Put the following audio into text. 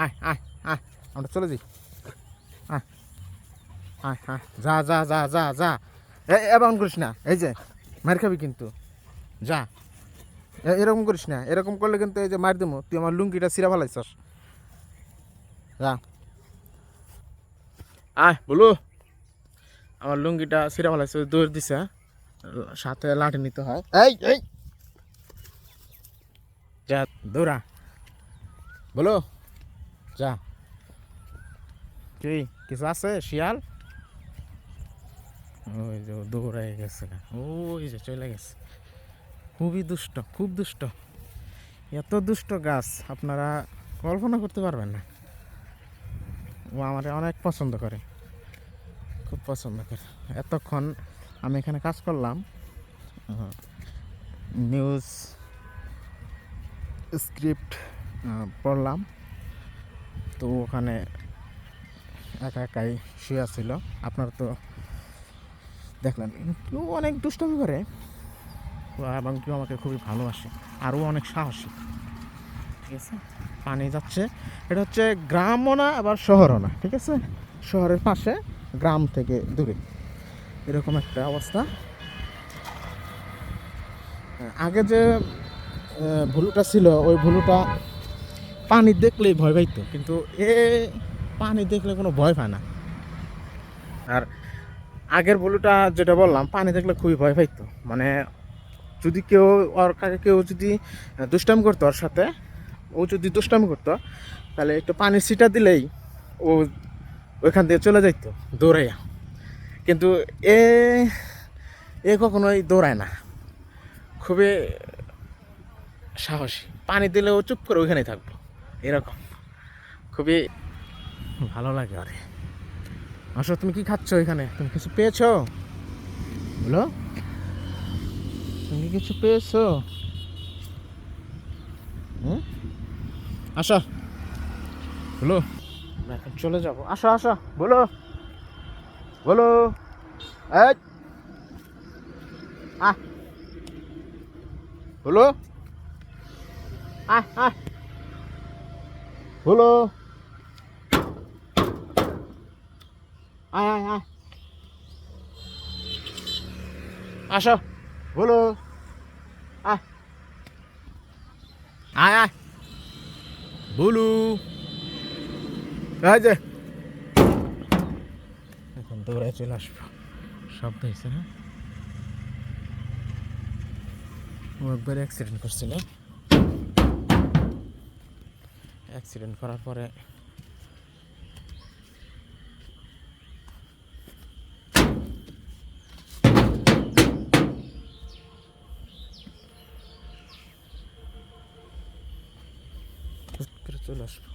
আয় আয় আয়, আমরা চলে যাই। আয় আয় আয়, যা যা যা যা যা, এমন করিস না, এই যে মার খাবি কিন্তু, যা। এরকম করিস না, এরকম করলে কিন্তু এই যে মার দেবো, তুই আমার লুঙ্গিটা ছিঁড়া ফেলাইছস। যা, আয় বলু, আমার লুঙ্গিটা ছিঁড়া ফেলাইছ, দৌড় দিছে, সাথে লাঠি নিতে হয়। এই এই, যা দৌড়া, বলো, যা। কি কিছু আছে শিয়াল? ওই যে দৌড়াই গেছে, ওই যে চলে গেছে। খুবই দুষ্ট, খুব দুষ্ট, এত দুষ্ট গাছ আপনারা কল্পনা করতে পারবেন না। ও আমার অনেক পছন্দ করে, খুব পছন্দ করে। এতক্ষণ আমি এখানে কাজ করলাম, নিউজ স্ক্রিপ্ট পড়লাম, তো ওখানে একা একাই শুয়ে ছিল। আপনারা তো দেখলেন, কেউ অনেক দুষ্টমি করে এবং কেউ আমাকে খুবই ভালোবাসে, আরও অনেক সাহসী। ঠিক আছে, পানি যাচ্ছে, এটা হচ্ছে গ্রামও না আবার শহরও না, ঠিক আছে, শহরের পাশে, গ্রাম থেকে দূরে, এরকম একটা অবস্থা। আগে যে ভুলুটা ছিল, ওই ভুলুটা পানি দেখলেই ভয় পাইতো, কিন্তু এ পানি দেখলে কোনো ভয় পায় না। আর আগের ভুলুটা যেটা বললাম, পানি দেখলে খুবই ভয় পাইতো, মানে যদি কেউ ওর কাছে কেউ যদি দুষ্টামি করতো ওর সাথে, ও যদি দুষ্টামি করতো, তাহলে একটু পানির ছিটা দিলেই ও ওইখান থেকে চলে যাইতো দৌড়াইয়া। কিন্তু এ এ কখনোই দৌড়ায় না, খুবই সাহসী, পানি দিলে ও চুপ করে ওইখানেই থাকবো, এরকম। খুবই ভালো লাগে আরে। আসো, তুমি কি খাচ্ছ এখানে? তুমি কিছু পেয়েছো? বলো, তুমি কিছু পেয়েছো? হুম, আসো বলো, আমরা এখন চলে যাবো, আসো আসো, বলো বলো, এই আহ, বলো, আহ আহ, বলো, আয় আয় আয়, আসো, বলো, আয় আয় আয়, বলু, এই যে এখন দৌড়ায় চলে আসবো। শব্দ হয়েছে না, ও একবার অ্যাক্সিডেন্ট করছিল, অ্যাক্সিডেন্ট করার পরে চলে আসবো।